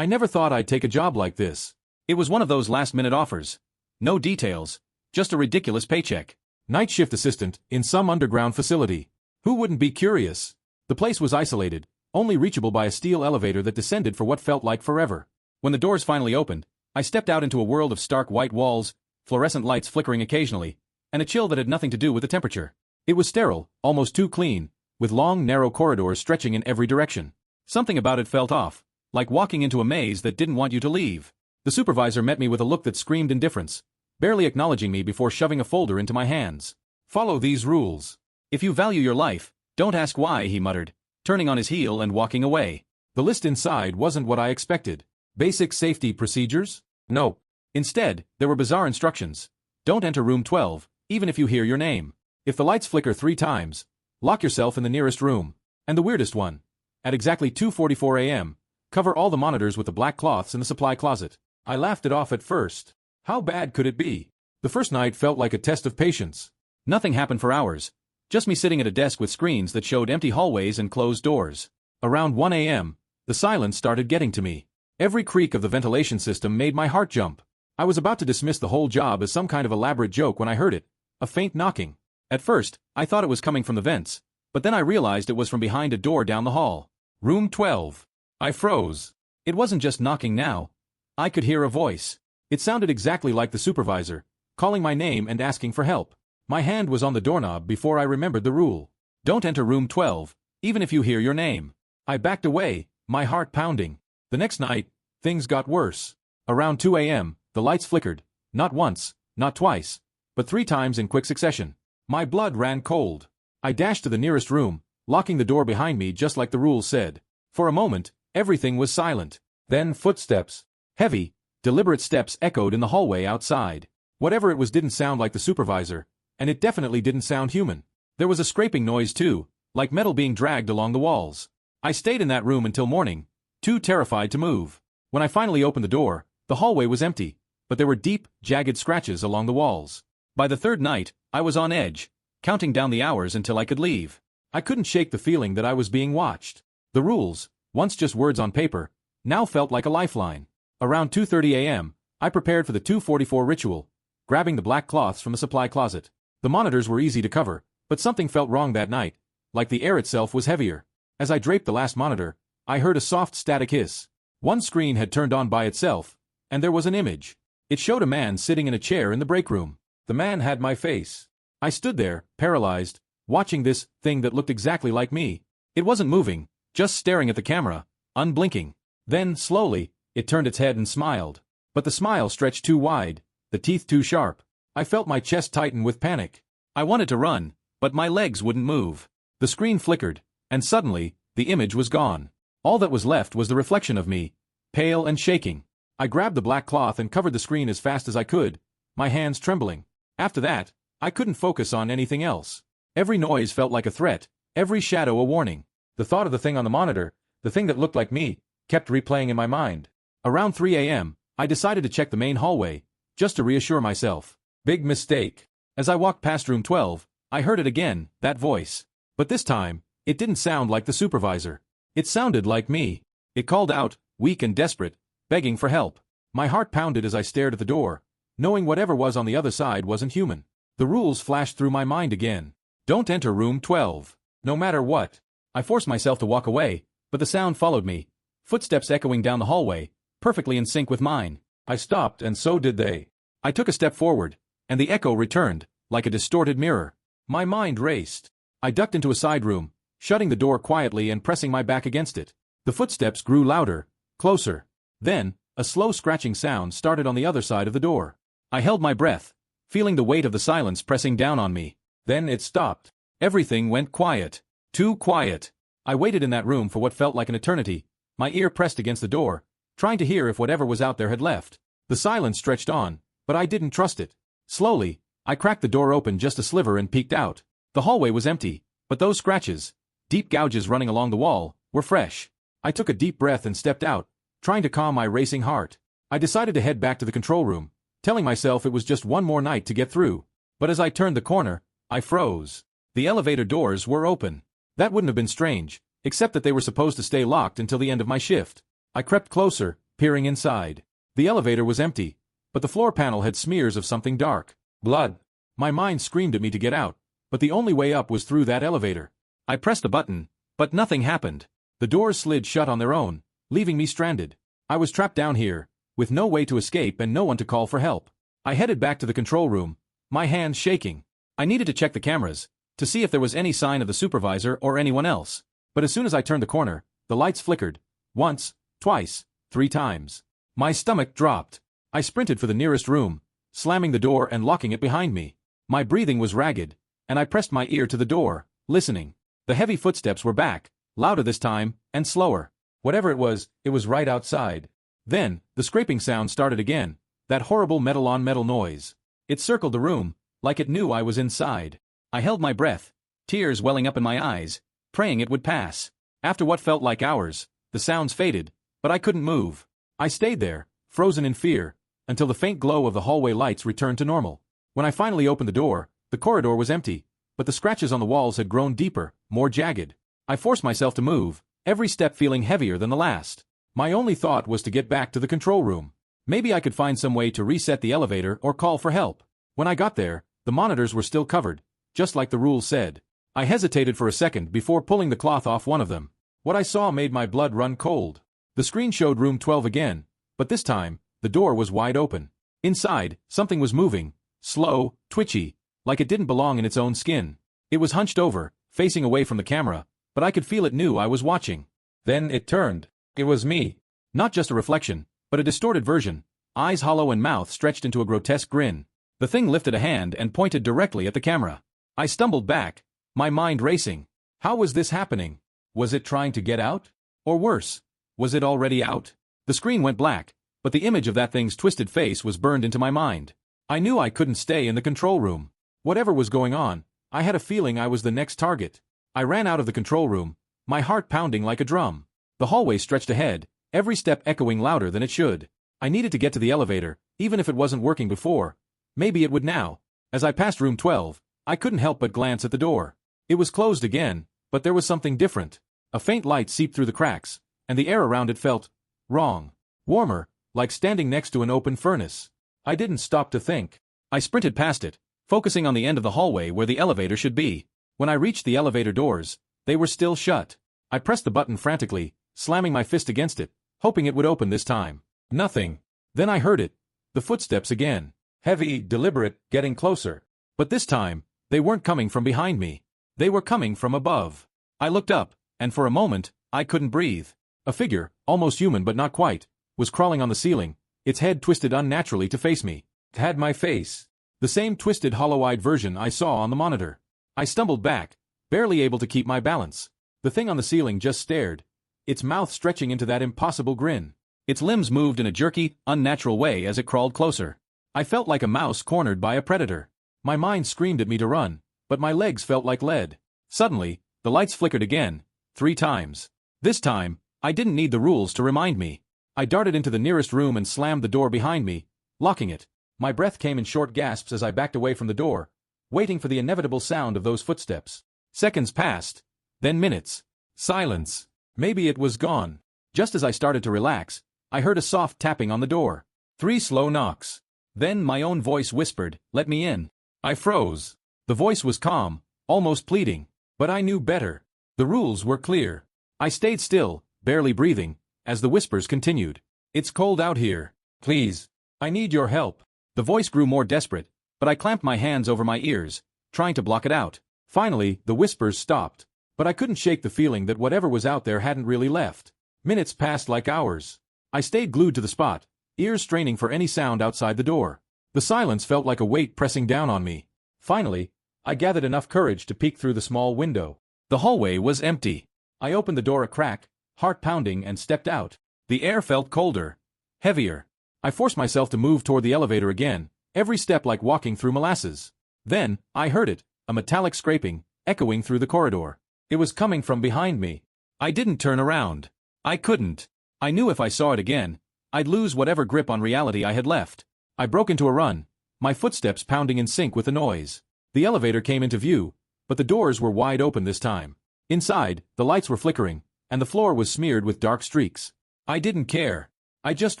I never thought I'd take a job like this. It was one of those last-minute offers. No details, just a ridiculous paycheck. Night shift assistant in some underground facility. Who wouldn't be curious? The place was isolated, only reachable by a steel elevator that descended for what felt like forever. When the doors finally opened, I stepped out into a world of stark white walls, fluorescent lights flickering occasionally, and a chill that had nothing to do with the temperature. It was sterile, almost too clean, with long, narrow corridors stretching in every direction. Something about it felt off, like walking into a maze that didn't want you to leave. The supervisor met me with a look that screamed indifference, barely acknowledging me before shoving a folder into my hands. Follow these rules. If you value your life, don't ask why, he muttered, turning on his heel and walking away. The list inside wasn't what I expected. Basic safety procedures? No. Instead, there were bizarre instructions. Don't enter room 12, even if you hear your name. If the lights flicker 3 times, lock yourself in the nearest room. And the weirdest one. At exactly 2:44 a.m., cover all the monitors with the black cloths in the supply closet. I laughed it off at first. How bad could it be? The first night felt like a test of patience. Nothing happened for hours. Just me sitting at a desk with screens that showed empty hallways and closed doors. Around 1 a.m., the silence started getting to me. Every creak of the ventilation system made my heart jump. I was about to dismiss the whole job as some kind of elaborate joke when I heard it, a faint knocking. At first, I thought it was coming from the vents, but then I realized it was from behind a door down the hall. Room 12. I froze. It wasn't just knocking now. I could hear a voice. It sounded exactly like the supervisor, calling my name and asking for help. My hand was on the doorknob before I remembered the rule. Don't enter room 12, even if you hear your name. I backed away, my heart pounding. The next night, things got worse. Around 2 a.m., the lights flickered, not once, not twice, but 3 times in quick succession. My blood ran cold. I dashed to the nearest room, locking the door behind me just like the rules said. For a moment, everything was silent. Then footsteps. Heavy, deliberate steps echoed in the hallway outside. Whatever it was didn't sound like the supervisor, and it definitely didn't sound human. There was a scraping noise too, like metal being dragged along the walls. I stayed in that room until morning, too terrified to move. When I finally opened the door, the hallway was empty, but there were deep, jagged scratches along the walls. By the third night, I was on edge, counting down the hours until I could leave. I couldn't shake the feeling that I was being watched. The rules, once just words on paper, now felt like a lifeline. Around 2:30 a.m., I prepared for the 2:44 ritual, grabbing the black cloths from the supply closet. The monitors were easy to cover, but something felt wrong that night, like the air itself was heavier. As I draped the last monitor, I heard a soft static hiss. One screen had turned on by itself, and there was an image. It showed a man sitting in a chair in the break room. The man had my face. I stood there, paralyzed, watching this thing that looked exactly like me. It wasn't moving, just staring at the camera, unblinking. Then, slowly, it turned its head and smiled. But the smile stretched too wide, the teeth too sharp. I felt my chest tighten with panic. I wanted to run, but my legs wouldn't move. The screen flickered, and suddenly, the image was gone. All that was left was the reflection of me, pale and shaking. I grabbed the black cloth and covered the screen as fast as I could, my hands trembling. After that, I couldn't focus on anything else. Every noise felt like a threat, every shadow a warning. The thought of the thing on the monitor, the thing that looked like me, kept replaying in my mind. Around 3 a.m., I decided to check the main hallway, just to reassure myself. Big mistake. As I walked past room 12, I heard it again, that voice. But this time, it didn't sound like the supervisor. It sounded like me. It called out, weak and desperate, begging for help. My heart pounded as I stared at the door, knowing whatever was on the other side wasn't human. The rules flashed through my mind again. Don't enter room 12. No matter what. I forced myself to walk away, but the sound followed me, footsteps echoing down the hallway, perfectly in sync with mine. I stopped and so did they. I took a step forward, and the echo returned, like a distorted mirror. My mind raced. I ducked into a side room, shutting the door quietly and pressing my back against it. The footsteps grew louder, closer. Then, a slow scratching sound started on the other side of the door. I held my breath, feeling the weight of the silence pressing down on me. Then it stopped. Everything went quiet. Too quiet. I waited in that room for what felt like an eternity, my ear pressed against the door, trying to hear if whatever was out there had left. The silence stretched on, but I didn't trust it. Slowly, I cracked the door open just a sliver and peeked out. The hallway was empty, but those scratches, deep gouges running along the wall, were fresh. I took a deep breath and stepped out, trying to calm my racing heart. I decided to head back to the control room, telling myself it was just one more night to get through. But as I turned the corner, I froze. The elevator doors were open. That wouldn't have been strange, except that they were supposed to stay locked until the end of my shift. I crept closer, peering inside. The elevator was empty, but the floor panel had smears of something dark. Blood. My mind screamed at me to get out, but the only way up was through that elevator. I pressed the button, but nothing happened. The doors slid shut on their own, leaving me stranded. I was trapped down here, with no way to escape and no one to call for help. I headed back to the control room, my hands shaking. I needed to check the cameras, to see if there was any sign of the supervisor or anyone else. But as soon as I turned the corner, the lights flickered. Once, twice, 3 times. My stomach dropped. I sprinted for the nearest room, slamming the door and locking it behind me. My breathing was ragged, and I pressed my ear to the door, listening. The heavy footsteps were back, louder this time, and slower. Whatever it was right outside. Then, the scraping sound started again, that horrible metal-on-metal noise. It circled the room, like it knew I was inside. I held my breath, tears welling up in my eyes, praying it would pass. After what felt like hours, the sounds faded, but I couldn't move. I stayed there, frozen in fear, until the faint glow of the hallway lights returned to normal. When I finally opened the door, the corridor was empty, but the scratches on the walls had grown deeper, more jagged. I forced myself to move, every step feeling heavier than the last. My only thought was to get back to the control room. Maybe I could find some way to reset the elevator or call for help. When I got there, the monitors were still covered, just like the rules said. I hesitated for a second before pulling the cloth off one of them. What I saw made my blood run cold. The screen showed room 12 again, but this time, the door was wide open. Inside, something was moving, slow, twitchy, like it didn't belong in its own skin. It was hunched over, facing away from the camera, but I could feel it knew I was watching. Then it turned. It was me. Not just a reflection, but a distorted version, eyes hollow and mouth stretched into a grotesque grin. The thing lifted a hand and pointed directly at the camera. I stumbled back, my mind racing. How was this happening? Was it trying to get out? Or worse, was it already out? The screen went black, but the image of that thing's twisted face was burned into my mind. I knew I couldn't stay in the control room. Whatever was going on, I had a feeling I was the next target. I ran out of the control room, my heart pounding like a drum. The hallway stretched ahead, every step echoing louder than it should. I needed to get to the elevator, even if it wasn't working before. Maybe it would now. As I passed room 12, I couldn't help but glance at the door. It was closed again, but there was something different. A faint light seeped through the cracks, and the air around it felt wrong. Warmer, like standing next to an open furnace. I didn't stop to think. I sprinted past it, focusing on the end of the hallway where the elevator should be. When I reached the elevator doors, they were still shut. I pressed the button frantically, slamming my fist against it, hoping it would open this time. Nothing. Then I heard it. The footsteps again. Heavy, deliberate, getting closer. But this time, they weren't coming from behind me. They were coming from above. I looked up, and for a moment, I couldn't breathe. A figure, almost human but not quite, was crawling on the ceiling, its head twisted unnaturally to face me. It had my face. The same twisted hollow-eyed version I saw on the monitor. I stumbled back, barely able to keep my balance. The thing on the ceiling just stared, its mouth stretching into that impossible grin. Its limbs moved in a jerky, unnatural way as it crawled closer. I felt like a mouse cornered by a predator. My mind screamed at me to run, but my legs felt like lead. Suddenly, the lights flickered again, 3 times. This time, I didn't need the rules to remind me. I darted into the nearest room and slammed the door behind me, locking it. My breath came in short gasps as I backed away from the door, waiting for the inevitable sound of those footsteps. Seconds passed, then minutes. Silence. Maybe it was gone. Just as I started to relax, I heard a soft tapping on the door. 3 slow knocks. Then my own voice whispered, "Let me in." I froze. The voice was calm, almost pleading, but I knew better. The rules were clear. I stayed still, barely breathing, as the whispers continued. "It's cold out here. Please. I need your help." The voice grew more desperate, but I clamped my hands over my ears, trying to block it out. Finally, the whispers stopped, but I couldn't shake the feeling that whatever was out there hadn't really left. Minutes passed like hours. I stayed glued to the spot, ears straining for any sound outside the door. The silence felt like a weight pressing down on me. Finally, I gathered enough courage to peek through the small window. The hallway was empty. I opened the door a crack, heart pounding, and stepped out. The air felt colder, heavier. I forced myself to move toward the elevator again, every step like walking through molasses. Then, I heard it, a metallic scraping, echoing through the corridor. It was coming from behind me. I didn't turn around. I couldn't. I knew if I saw it again, I'd lose whatever grip on reality I had left. I broke into a run, my footsteps pounding in sync with the noise. The elevator came into view, but the doors were wide open this time. Inside, the lights were flickering, and the floor was smeared with dark streaks. I didn't care. I just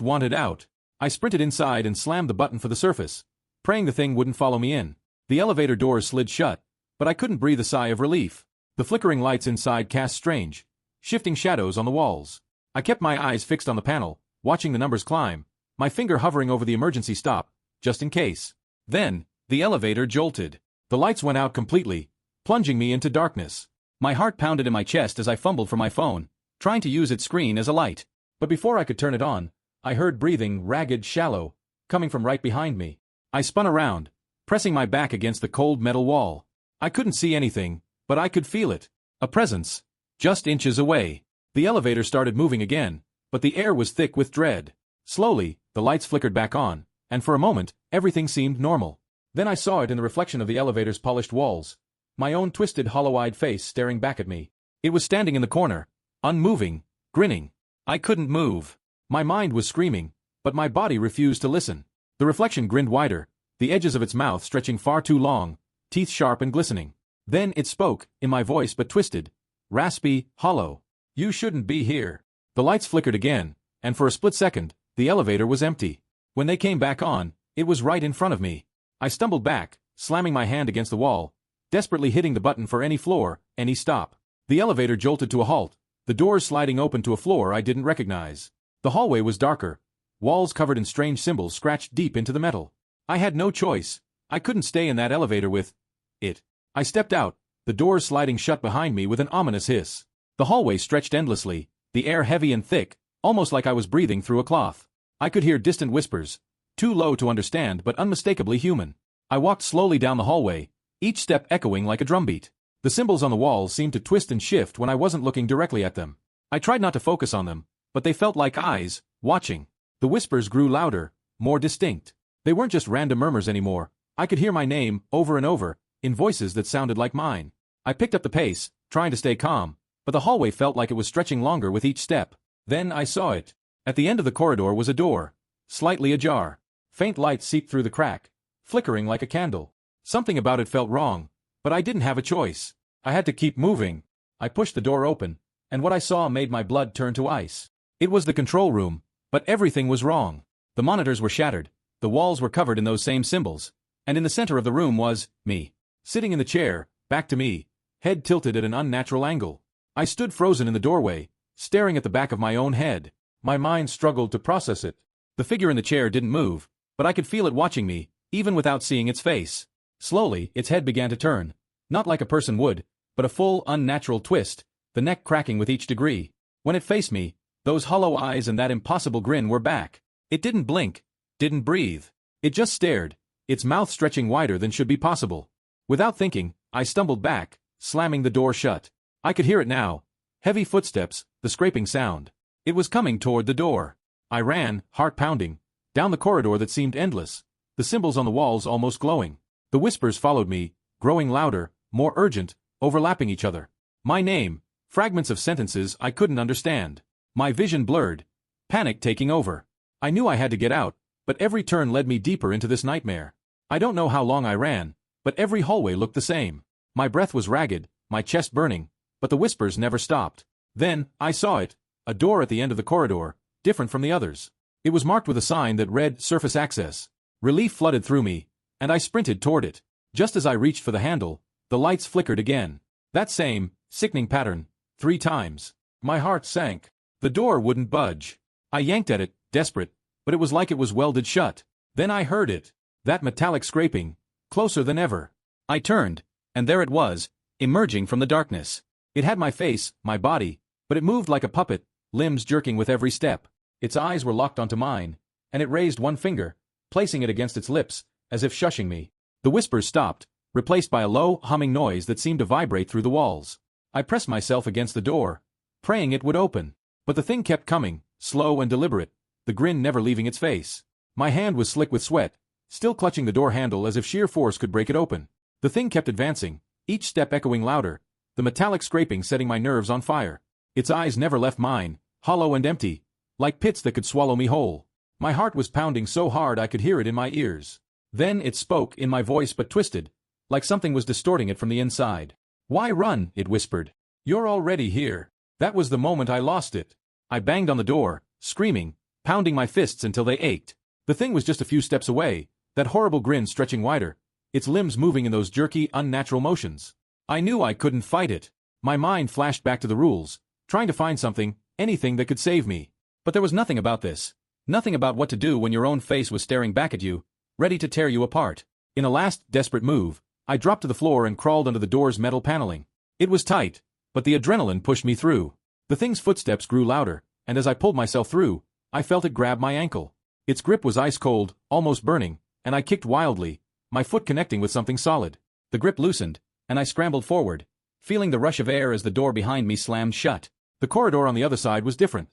wanted out. I sprinted inside and slammed the button for the surface, praying the thing wouldn't follow me in. The elevator doors slid shut, but I couldn't breathe a sigh of relief. The flickering lights inside cast strange, shifting shadows on the walls. I kept my eyes fixed on the panel, watching the numbers climb, my finger hovering over the emergency stop, just in case. Then, the elevator jolted. The lights went out completely, plunging me into darkness. My heart pounded in my chest as I fumbled for my phone, trying to use its screen as a light. But before I could turn it on, I heard breathing, ragged, shallow, coming from right behind me. I spun around, pressing my back against the cold metal wall. I couldn't see anything, but I could feel it. A presence, just inches away. The elevator started moving again, but the air was thick with dread. Slowly, the lights flickered back on, and for a moment, everything seemed normal. Then I saw it in the reflection of the elevator's polished walls. My own twisted, hollow-eyed face staring back at me. It was standing in the corner, unmoving, grinning. I couldn't move. My mind was screaming, but my body refused to listen. The reflection grinned wider, the edges of its mouth stretching far too long, teeth sharp and glistening. Then it spoke, in my voice but twisted, raspy, hollow. "You shouldn't be here." The lights flickered again, and for a split second, the elevator was empty. When they came back on, it was right in front of me. I stumbled back, slamming my hand against the wall, desperately hitting the button for any floor, any stop. The elevator jolted to a halt, the doors sliding open to a floor I didn't recognize. The hallway was darker, walls covered in strange symbols scratched deep into the metal. I had no choice. I couldn't stay in that elevator with it. I stepped out, the doors sliding shut behind me with an ominous hiss. The hallway stretched endlessly, the air heavy and thick, almost like I was breathing through a cloth. I could hear distant whispers, too low to understand but unmistakably human. I walked slowly down the hallway, each step echoing like a drumbeat. The symbols on the walls seemed to twist and shift when I wasn't looking directly at them. I tried not to focus on them, but they felt like eyes, watching. The whispers grew louder, more distinct. They weren't just random murmurs anymore. I could hear my name, over and over, in voices that sounded like mine. I picked up the pace, trying to stay calm, but the hallway felt like it was stretching longer with each step. Then I saw it. At the end of the corridor was a door, slightly ajar. Faint light seeped through the crack, flickering like a candle. Something about it felt wrong, but I didn't have a choice. I had to keep moving. I pushed the door open, and what I saw made my blood turn to ice. It was the control room, but everything was wrong. The monitors were shattered, the walls were covered in those same symbols, and in the center of the room was me. Sitting in the chair, back to me, head tilted at an unnatural angle. I stood frozen in the doorway, staring at the back of my own head. My mind struggled to process it. The figure in the chair didn't move, but I could feel it watching me, even without seeing its face. Slowly, its head began to turn, not like a person would, but a full, unnatural twist, the neck cracking with each degree. When it faced me, those hollow eyes and that impossible grin were back. It didn't blink, didn't breathe. It just stared, its mouth stretching wider than should be possible. Without thinking, I stumbled back, slamming the door shut. I could hear it now. Heavy footsteps, the scraping sound. It was coming toward the door. I ran, heart pounding, down the corridor that seemed endless, the symbols on the walls almost glowing. The whispers followed me, growing louder, more urgent, overlapping each other. My name, fragments of sentences I couldn't understand. My vision blurred, panic taking over. I knew I had to get out, but every turn led me deeper into this nightmare. I don't know how long I ran, but every hallway looked the same. My breath was ragged, my chest burning, but the whispers never stopped. Then, I saw it, a door at the end of the corridor, different from the others. It was marked with a sign that read Surface Access. Relief flooded through me, and I sprinted toward it. Just as I reached for the handle, the lights flickered again. That same, sickening pattern, 3 times. My heart sank. The door wouldn't budge. I yanked at it, desperate, but it was like it was welded shut. Then I heard it. That metallic scraping, closer than ever. I turned, and there it was, emerging from the darkness. It had my face, my body, but it moved like a puppet, limbs jerking with every step. Its eyes were locked onto mine, and it raised one finger, placing it against its lips, as if shushing me. The whispers stopped, replaced by a low, humming noise that seemed to vibrate through the walls. I pressed myself against the door, praying it would open. But the thing kept coming, slow and deliberate, the grin never leaving its face. My hand was slick with sweat, still clutching the door handle as if sheer force could break it open. The thing kept advancing, each step echoing louder, the metallic scraping setting my nerves on fire. Its eyes never left mine, hollow and empty, like pits that could swallow me whole. My heart was pounding so hard I could hear it in my ears. Then it spoke in my voice but twisted, like something was distorting it from the inside. "Why run?" it whispered. "You're already here." That was the moment I lost it. I banged on the door, screaming, pounding my fists until they ached. The thing was just a few steps away, that horrible grin stretching wider, its limbs moving in those jerky, unnatural motions. I knew I couldn't fight it. My mind flashed back to the rules, trying to find something, anything that could save me. But there was nothing about this. Nothing about what to do when your own face was staring back at you, ready to tear you apart. In a last, desperate move, I dropped to the floor and crawled under the door's metal paneling. It was tight, but the adrenaline pushed me through. The thing's footsteps grew louder, and as I pulled myself through, I felt it grab my ankle. Its grip was ice cold, almost burning, and I kicked wildly, my foot connecting with something solid. The grip loosened, and I scrambled forward, feeling the rush of air as the door behind me slammed shut. The corridor on the other side was different.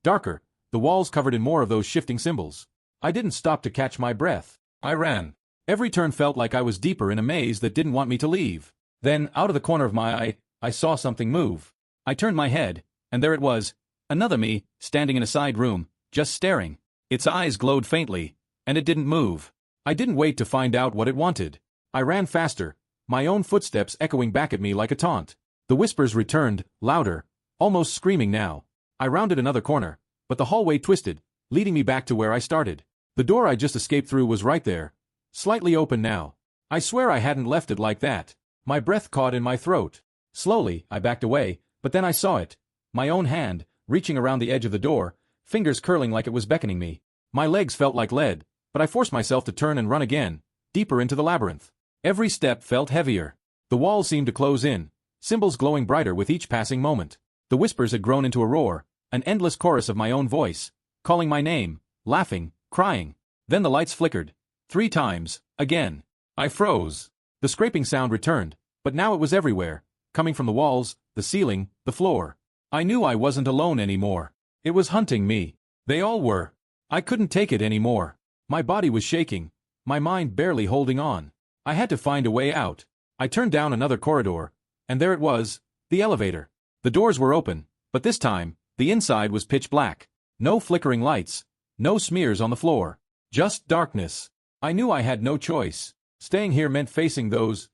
Darker, the walls covered in more of those shifting symbols. I didn't stop to catch my breath. I ran. Every turn felt like I was deeper in a maze that didn't want me to leave. Then, out of the corner of my eye, I saw something move. I turned my head, and there it was, another me, standing in a side room, just staring. Its eyes glowed faintly, and it didn't move. I didn't wait to find out what it wanted. I ran faster, my own footsteps echoing back at me like a taunt. The whispers returned, louder, almost screaming now. I rounded another corner, but the hallway twisted, leading me back to where I started. The door I just escaped through was right there, slightly open now. I swear I hadn't left it like that. My breath caught in my throat. Slowly, I backed away, but then I saw it. My own hand, reaching around the edge of the door, fingers curling like it was beckoning me. My legs felt like lead, but I forced myself to turn and run again, deeper into the labyrinth. Every step felt heavier. The walls seemed to close in, symbols glowing brighter with each passing moment. The whispers had grown into a roar, an endless chorus of my own voice, calling my name, laughing, crying. Then the lights flickered. 3 times, again. I froze. The scraping sound returned, but now it was everywhere, coming from the walls, the ceiling, the floor. I knew I wasn't alone anymore. It was hunting me. They all were. I couldn't take it anymore. My body was shaking, my mind barely holding on. I had to find a way out. I turned down another corridor, and there it was, the elevator. The doors were open, but this time, the inside was pitch black. No flickering lights, no smears on the floor. Just darkness. I knew I had no choice. Staying here meant facing those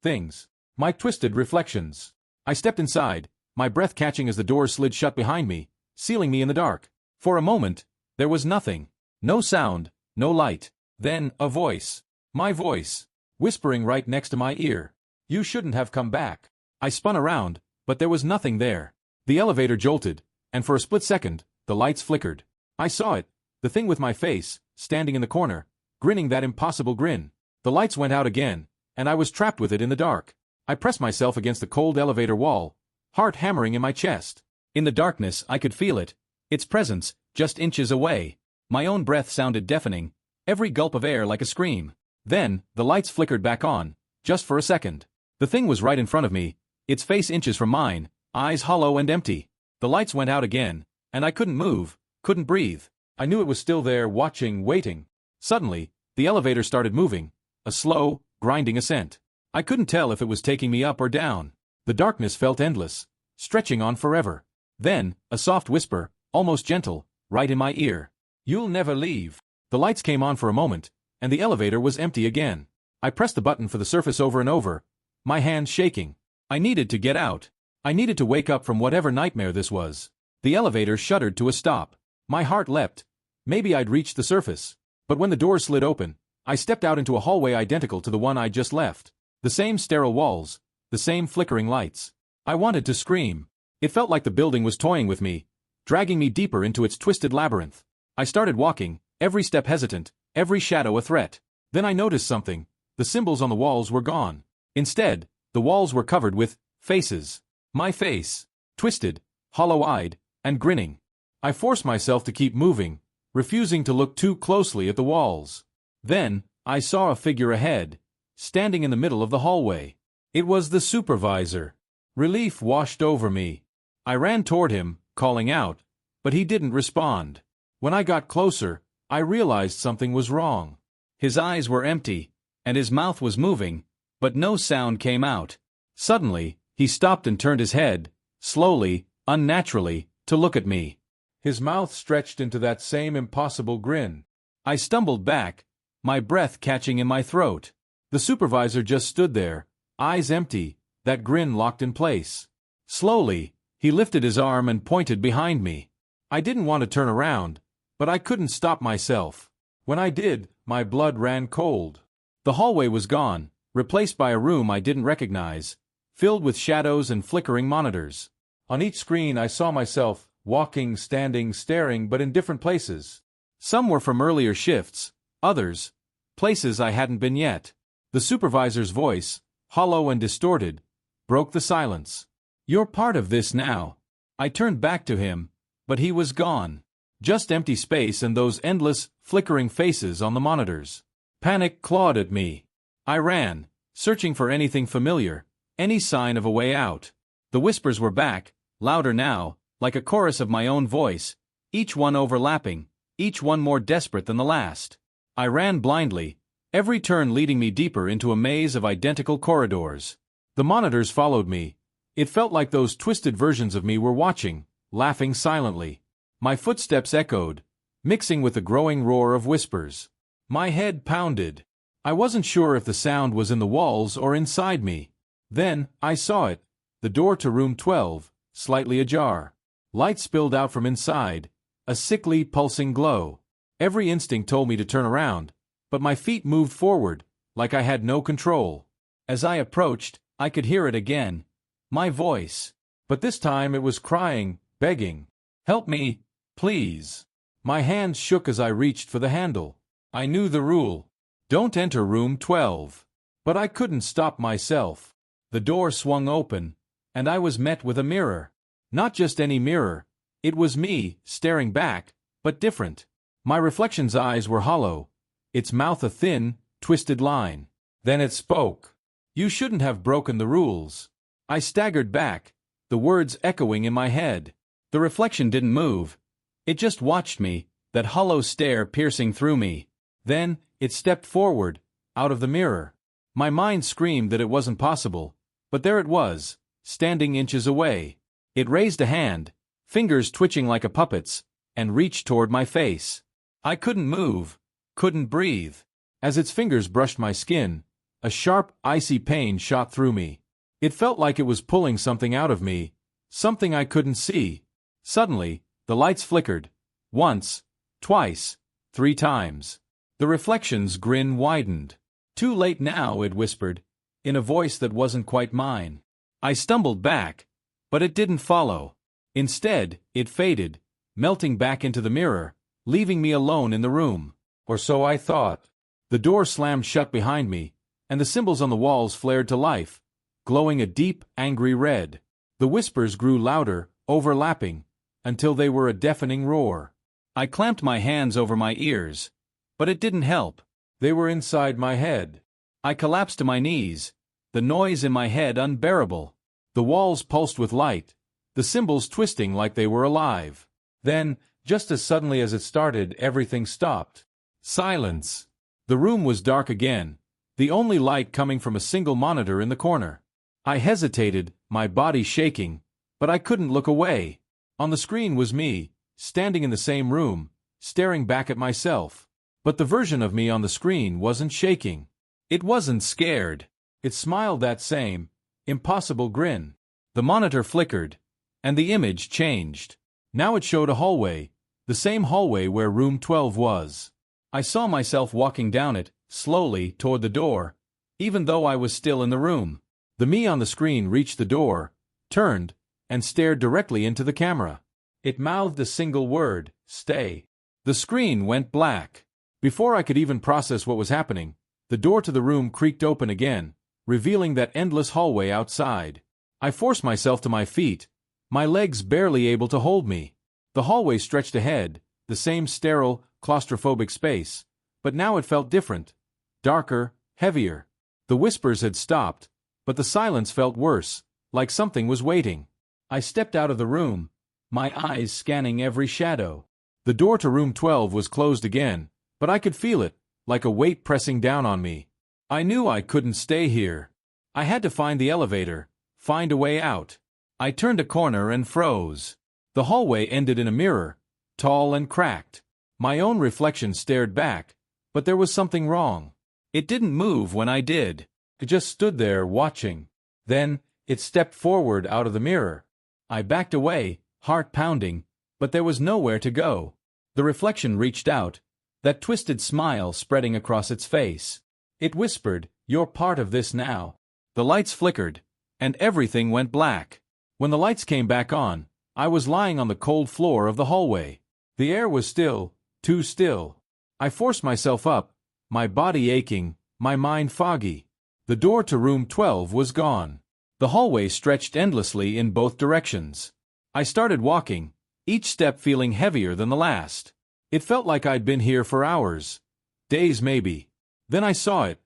things. My twisted reflections. I stepped inside, my breath catching as the doors slid shut behind me, sealing me in the dark. For a moment, there was nothing. No sound, no light. Then, a voice. My voice. Whispering right next to my ear. You shouldn't have come back. I spun around, but there was nothing there. The elevator jolted, and for a split second, the lights flickered. I saw it, the thing with my face, standing in the corner, grinning that impossible grin. The lights went out again, and I was trapped with it in the dark. I pressed myself against the cold elevator wall, heart hammering in my chest. In the darkness I could feel it, its presence, just inches away. My own breath sounded deafening, every gulp of air like a scream. Then, the lights flickered back on, just for a second. The thing was right in front of me, its face inches from mine, eyes hollow and empty. The lights went out again, and I couldn't move, couldn't breathe. I knew it was still there, watching, waiting. Suddenly, the elevator started moving, a slow, grinding ascent. I couldn't tell if it was taking me up or down. The darkness felt endless, stretching on forever. Then, a soft whisper, almost gentle, right in my ear. You'll never leave. The lights came on for a moment, and the elevator was empty again. I pressed the button for the surface over and over, my hands shaking. I needed to get out. I needed to wake up from whatever nightmare this was. The elevator shuddered to a stop. My heart leapt. Maybe I'd reached the surface. But when the doors slid open, I stepped out into a hallway identical to the one I'd just left. The same sterile walls, the same flickering lights. I wanted to scream. It felt like the building was toying with me, dragging me deeper into its twisted labyrinth. I started walking, every step hesitant, every shadow a threat. Then I noticed something. The symbols on the walls were gone. Instead, the walls were covered with faces. My face. Twisted, hollow-eyed, and grinning. I forced myself to keep moving, refusing to look too closely at the walls. Then, I saw a figure ahead, standing in the middle of the hallway. It was the supervisor. Relief washed over me. I ran toward him, calling out, but he didn't respond. When I got closer, I realized something was wrong. His eyes were empty, and his mouth was moving, but no sound came out. Suddenly, he stopped and turned his head, slowly, unnaturally, to look at me. His mouth stretched into that same impossible grin. I stumbled back, my breath catching in my throat. The supervisor just stood there, eyes empty, that grin locked in place. Slowly, he lifted his arm and pointed behind me. I didn't want to turn around, but I couldn't stop myself. When I did, my blood ran cold. The hallway was gone, replaced by a room I didn't recognize, filled with shadows and flickering monitors. On each screen I saw myself, walking, standing, staring, but in different places. Some were from earlier shifts, others, places I hadn't been yet. The supervisor's voice, hollow and distorted, broke the silence. "You're part of this now." I turned back to him, but he was gone. Just empty space and those endless, flickering faces on the monitors. Panic clawed at me. I ran, searching for anything familiar, any sign of a way out. The whispers were back, louder now, like a chorus of my own voice, each one overlapping, each one more desperate than the last. I ran blindly, every turn leading me deeper into a maze of identical corridors. The monitors followed me. It felt like those twisted versions of me were watching, laughing silently. My footsteps echoed, mixing with the growing roar of whispers. My head pounded. I wasn't sure if the sound was in the walls or inside me. Then, I saw it, the door to room 12, slightly ajar. Light spilled out from inside, a sickly, pulsing glow. Every instinct told me to turn around, but my feet moved forward, like I had no control. As I approached, I could hear it again. My voice. But this time it was crying, begging. "Help me, please." My hands shook as I reached for the handle. I knew the rule. Don't enter room 12. But I couldn't stop myself. The door swung open, and I was met with a mirror. Not just any mirror. It was me, staring back, but different. My reflection's eyes were hollow, its mouth a thin, twisted line. Then it spoke. "You shouldn't have broken the rules." I staggered back, the words echoing in my head. The reflection didn't move. It just watched me, that hollow stare piercing through me. Then, it stepped forward, out of the mirror. My mind screamed that it wasn't possible, but there it was, standing inches away. It raised a hand, fingers twitching like a puppet's, and reached toward my face. I couldn't move, couldn't breathe. As its fingers brushed my skin, a sharp, icy pain shot through me. It felt like it was pulling something out of me, something I couldn't see. Suddenly, the lights flickered. Once, twice, 3 times. The reflection's grin widened. "Too late now," it whispered, in a voice that wasn't quite mine. I stumbled back, but it didn't follow. Instead, it faded, melting back into the mirror, leaving me alone in the room. Or so I thought. The door slammed shut behind me, and the symbols on the walls flared to life, glowing a deep, angry red. The whispers grew louder, overlapping, until they were a deafening roar. I clamped my hands over my ears, but it didn't help. They were inside my head. I collapsed to my knees, the noise in my head unbearable. The walls pulsed with light, the symbols twisting like they were alive. Then, just as suddenly as it started, everything stopped. Silence. The room was dark again, the only light coming from a single monitor in the corner. I hesitated, my body shaking, but I couldn't look away. On the screen was me, standing in the same room, staring back at myself. But the version of me on the screen wasn't shaking. It wasn't scared. It smiled that same, impossible grin. The monitor flickered, and the image changed. Now it showed a hallway, the same hallway where room 12 was. I saw myself walking down it, slowly, toward the door, even though I was still in the room. The me on the screen reached the door, turned, and stared directly into the camera. It mouthed a single word, "Stay." The screen went black. Before I could even process what was happening, the door to the room creaked open again, revealing that endless hallway outside. I forced myself to my feet, my legs barely able to hold me. The hallway stretched ahead, the same sterile, claustrophobic space, but now it felt different, darker, heavier. The whispers had stopped, but the silence felt worse, like something was waiting. I stepped out of the room, my eyes scanning every shadow. The door to room 12 was closed again, but I could feel it, like a weight pressing down on me. I knew I couldn't stay here. I had to find the elevator, find a way out. I turned a corner and froze. The hallway ended in a mirror, tall and cracked. My own reflection stared back, but there was something wrong. It didn't move when I did. It just stood there watching. Then, it stepped forward out of the mirror. I backed away, heart pounding, but there was nowhere to go. The reflection reached out, that twisted smile spreading across its face. It whispered, "You're part of this now." The lights flickered, and everything went black. When the lights came back on, I was lying on the cold floor of the hallway. The air was still, too still. I forced myself up, my body aching, my mind foggy. The door to room 12 was gone. The hallway stretched endlessly in both directions. I started walking, each step feeling heavier than the last. It felt like I'd been here for hours. Days maybe. Then I saw it.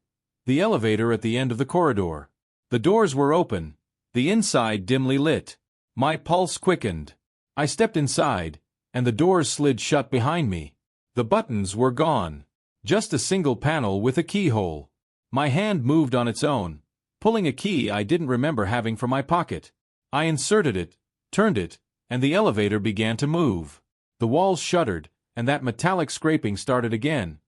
The elevator at the end of the corridor. The doors were open, the inside dimly lit. My pulse quickened. I stepped inside, and the doors slid shut behind me. The buttons were gone. Just a single panel with a keyhole. My hand moved on its own, pulling a key I didn't remember having from my pocket. I inserted it, turned it, and the elevator began to move. The walls shuddered, and that metallic scraping started again.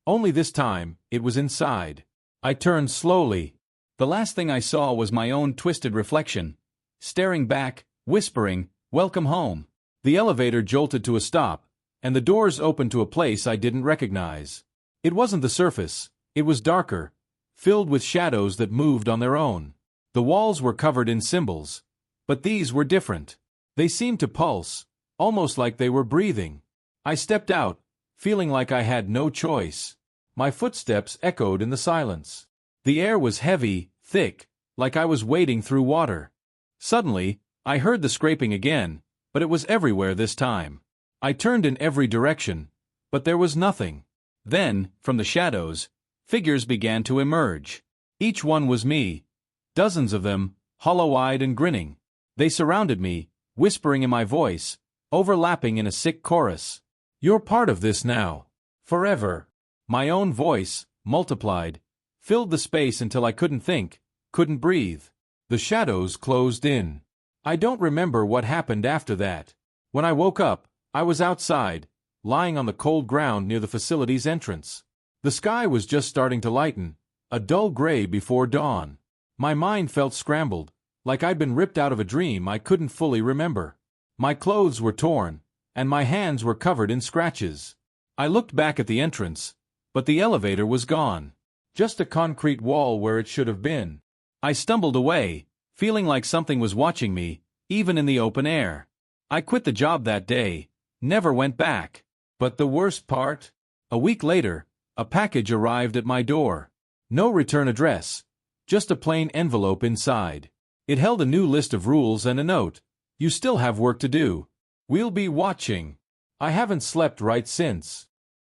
Only this time, it was inside. I turned slowly. The last thing I saw was my own twisted reflection, staring back, whispering, "Welcome home." The elevator jolted to a stop, and the doors opened to a place I didn't recognize. It wasn't the surface, it was darker, filled with shadows that moved on their own. The walls were covered in symbols, but these were different. They seemed to pulse, almost like they were breathing. I stepped out, feeling like I had no choice. My footsteps echoed in the silence. The air was heavy, thick, like I was wading through water. Suddenly, I heard the scraping again, but it was everywhere this time. I turned in every direction, but there was nothing. Then, from the shadows, figures began to emerge. Each one was me. Dozens of them, hollow-eyed and grinning. They surrounded me, whispering in my voice, overlapping in a sick chorus. "You're part of this now. Forever." My own voice, multiplied, filled the space until I couldn't think, couldn't breathe. The shadows closed in. I don't remember what happened after that. When I woke up, I was outside, lying on the cold ground near the facility's entrance. The sky was just starting to lighten, a dull gray before dawn. My mind felt scrambled, like I'd been ripped out of a dream I couldn't fully remember. My clothes were torn, and my hands were covered in scratches. I looked back at the entrance, but the elevator was gone. Just a concrete wall where it should have been. I stumbled away, feeling like something was watching me, even in the open air. I quit the job that day, never went back. But the worst part? A week later, a package arrived at my door. No return address, just a plain envelope inside. It held a new list of rules and a note. "You still have work to do. We'll be watching." I haven't slept right since.